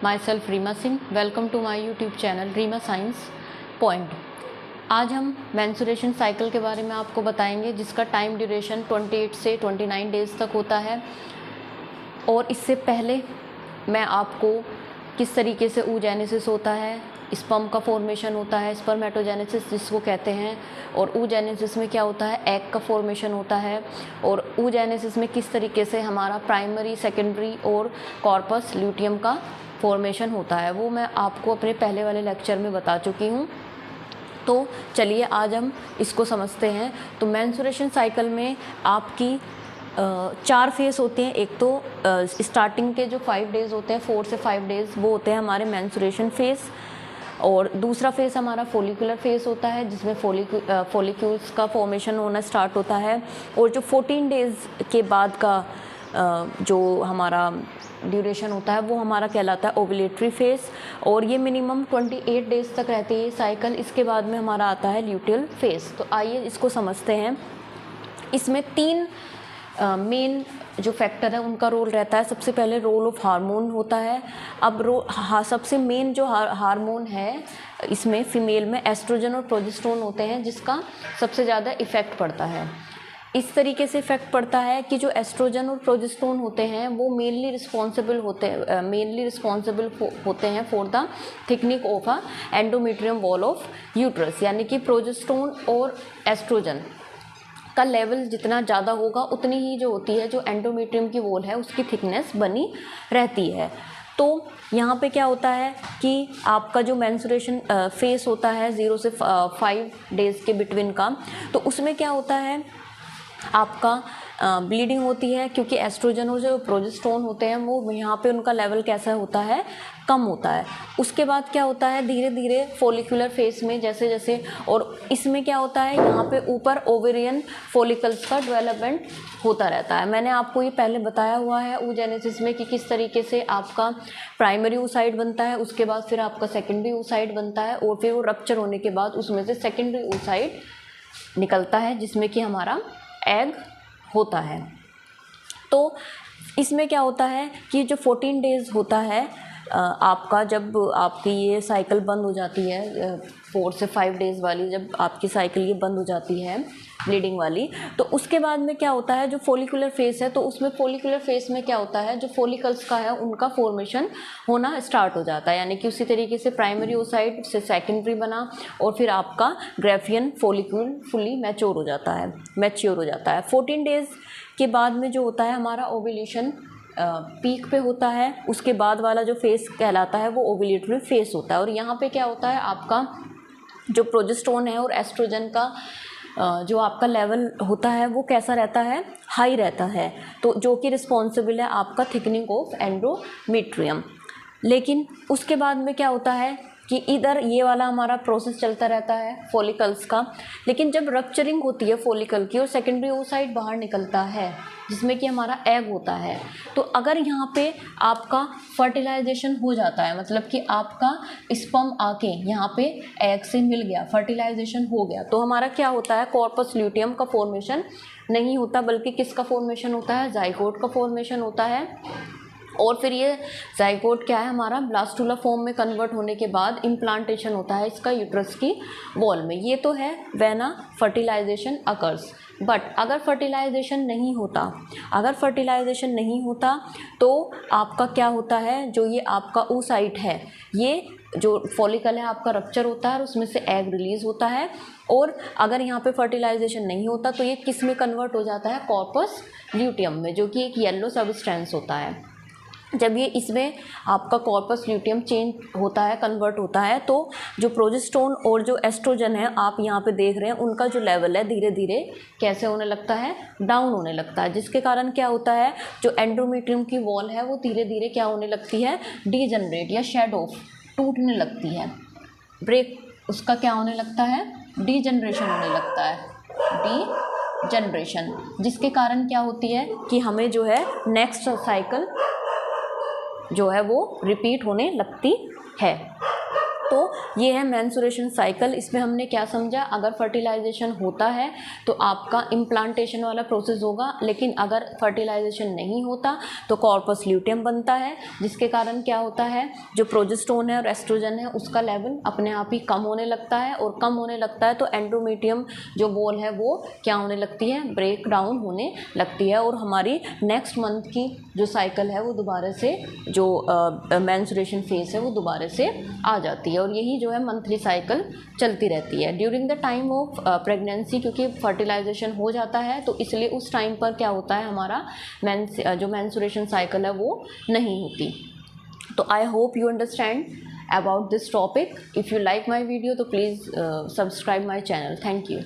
My self Reema Singh. Welcome to my YouTube channel Reema science point. आज हम menstruation cycle के बारे में आपको बताएंगे, जिसका टाइम ड्यूरेशन 28 से 29 डेज़ तक होता है। और इससे पहले मैं आपको किस तरीके से oogenesis होता है, स्पर्म का फॉर्मेशन होता है, स्पर्मेटोजेनेसिस जिसको कहते हैं, और oogenesis में क्या होता है, एग का फॉर्मेशन होता है, और oogenesis में किस तरीके से हमारा प्राइमरी, सेकेंडरी और कॉर्पस ल्यूटियम का फॉर्मेशन होता है, वो मैं आपको अपने पहले वाले लेक्चर में बता चुकी हूँ। तो चलिए आज हम इसको समझते हैं। तो मेंस्ट्रुएशन साइकिल में आपकी 4 फेज़ होते हैं। एक तो स्टार्टिंग के जो 5 डेज़ होते हैं, 4 से 5 डेज़, वो होते हैं हमारे मेंस्ट्रुएशन फेज़। और दूसरा फेज़ हमारा फॉलिकुलर फेज़ होता है, जिसमें फॉलिक्यूल्स का फॉर्मेशन होना स्टार्ट होता है। और जो 14 डेज़ के बाद का जो हमारा ड्यूरेशन होता है, वो हमारा कहलाता है ओव्यूलेटरी फेज़, और ये मिनिमम 28 डेज़ तक रहती है साइकिल। इसके बाद में हमारा आता है ल्यूटियल फेज़। तो आइए इसको समझते हैं। इसमें 3 मेन जो फैक्टर है उनका रोल रहता है। सबसे पहले रोल ऑफ हार्मोन होता है। अब सबसे मेन जो हार्मोन है इसमें फीमेल में एस्ट्रोजन और प्रोजेस्टेरोन होते हैं, जिसका सबसे ज़्यादा इफ़ेक्ट पड़ता है। इस तरीके से इफ़ेक्ट पड़ता है कि जो एस्ट्रोजन और प्रोजेस्टेरोन होते हैं वो मेनली रिस्पॉन्सिबल होते हैं for the thickening of a endometrium wall of uterus. यानी कि प्रोजेस्टेरोन और एस्ट्रोजन का लेवल जितना ज़्यादा होगा, उतनी ही जो होती है, जो एंडोमेट्रियम की वॉल है, उसकी थिकनेस बनी रहती है। तो यहाँ पे क्या होता है कि आपका जो मेंस्ट्रुएशन फेस होता है 0 से 5 डेज़ के बिटवीन का, तो उसमें क्या होता है, आपका ब्लीडिंग होती है, क्योंकि एस्ट्रोजन और जो प्रोजेस्टेरोन होते हैं वो यहाँ पे उनका लेवल कैसा होता है, कम होता है। उसके बाद क्या होता है, धीरे धीरे फॉलिकुलर फेस में जैसे जैसे, और इसमें क्या होता है, यहाँ पे ऊपर ओवेरियन फॉलिकल्स का डेवलपमेंट होता रहता है। मैंने आपको ये पहले बताया हुआ है oogenesis में कि किस तरीके से आपका प्राइमरी oocyte बनता है, उसके बाद फिर आपका सेकेंडरी oocyte बनता है, और फिर वो रप्चर होने के बाद उसमें से सेकेंडरी oocyte निकलता है, जिसमें कि हमारा एग होता है। तो इसमें क्या होता है कि जो 14 डेज़ होता है आपका, जब आपकी ये साइकिल बंद हो जाती है 4 से 5 डेज़ वाली, जब आपकी साइकिल ये बंद हो जाती है ब्लीडिंग वाली, तो उसके बाद में क्या होता है, जो फॉलिकुलर फेस है, तो उसमें फॉलिकुलर फेस में क्या होता है, जो फॉलिकल्स का है उनका फॉर्मेशन होना स्टार्ट हो जाता है। यानी कि उसी तरीके से प्राइमरी oocyte से सेकेंडरी बना, और फिर आपका ग्राफियन फॉलिक्यूल फुली मैच्योर हो जाता है। 14 डेज़ के बाद में जो होता है हमारा ओव्यूलेशन पीक पे होता है। उसके बाद वाला जो फेस कहलाता है वो ओव्यूलेटरी फेस होता है। और यहाँ पे क्या होता है, आपका जो प्रोजेस्टेरोन है और एस्ट्रोजन का जो आपका लेवल होता है वो कैसा रहता है, हाई रहता है, तो जो कि रिस्पॉन्सिबल है आपका थिकनिंग ऑफ एंडोमेट्रियम। लेकिन उसके बाद में क्या होता है कि इधर ये वाला हमारा प्रोसेस चलता रहता है फॉलिकल्स का, लेकिन जब रप्चरिंग होती है फॉलिकल की और सेकेंडरी oocyte बाहर निकलता है, जिसमें कि हमारा एग होता है, तो अगर यहाँ पे आपका फर्टिलाइजेशन हो जाता है, मतलब कि आपका स्पर्म आके यहाँ पे एग से मिल गया, फर्टिलाइजेशन हो गया, तो हमारा क्या होता है, कॉर्पस ल्यूटियम का फॉर्मेशन नहीं होता, बल्कि किसका फॉर्मेशन होता है, जाइगोट का फॉर्मेशन होता है। और फिर ये जाइगोट क्या है, हमारा ब्लास्टुला फॉर्म में कन्वर्ट होने के बाद इम्प्लांटेशन होता है इसका यूट्रस की वॉल में। ये तो है when a fertilization occurs. But अगर फर्टिलाइजेशन नहीं होता तो आपका क्या होता है, जो ये आपका oocyte है, ये जो फॉलिकल है आपका रप्चर होता है और उसमें से एग रिलीज होता है। और अगर यहाँ पे फर्टिलाइजेशन नहीं होता तो ये किस में कन्वर्ट हो जाता है, कॉर्पस ल्यूटियम में, जो कि एक येलो सब्सटेंस होता है। जब ये इसमें आपका कॉर्पस ल्यूटियम चेंज होता है, कन्वर्ट होता है, तो जो प्रोजेस्टेरोन और जो एस्ट्रोजन है आप यहाँ पे देख रहे हैं, उनका जो लेवल है धीरे धीरे कैसे होने लगता है, डाउन होने लगता है, जिसके कारण क्या होता है, जो एंडोमेट्रियम की वॉल है वो धीरे धीरे क्या होने लगती है, डीजनरेट या शेड ऑफ, टूटने लगती है, ब्रेक उसका क्या होने लगता है, डीजनरेशन होने लगता है, डीजनरेशन, जिसके कारण क्या होती है कि हमें जो है नेक्स्ट साइकिल जो है वो रिपीट होने लगती है। तो ये है मेंस्ट्रुएशन साइकिल। इसमें हमने क्या समझा, अगर फर्टिलाइजेशन होता है तो आपका इम्प्लांटेशन वाला प्रोसेस होगा, लेकिन अगर फर्टिलाइजेशन नहीं होता तो कॉर्पस ल्यूटियम बनता है, जिसके कारण क्या होता है, जो प्रोजेस्टेरोन है और एस्ट्रोजन है उसका लेवल अपने आप ही कम होने लगता है, और कम होने लगता है तो एंडोमेट्रियम जो वॉल है वो क्या होने लगती है, ब्रेक डाउन होने लगती है, और हमारी नेक्स्ट मंथ की जो साइकिल है वो दोबारा से जो मेंस्ट्रुएशन फेज है वो दोबारा से आ जाती है। और यही जो है मंथली साइकिल चलती रहती है। During the time of pregnancy, क्योंकि फर्टिलाइजेशन हो जाता है तो इसलिए उस टाइम पर क्या होता है, हमारा जो मेंस्ट्रुएशन साइकिल है वो नहीं होती। तो I hope you understand about this topic. If you like my video, तो please subscribe my channel. Thank you.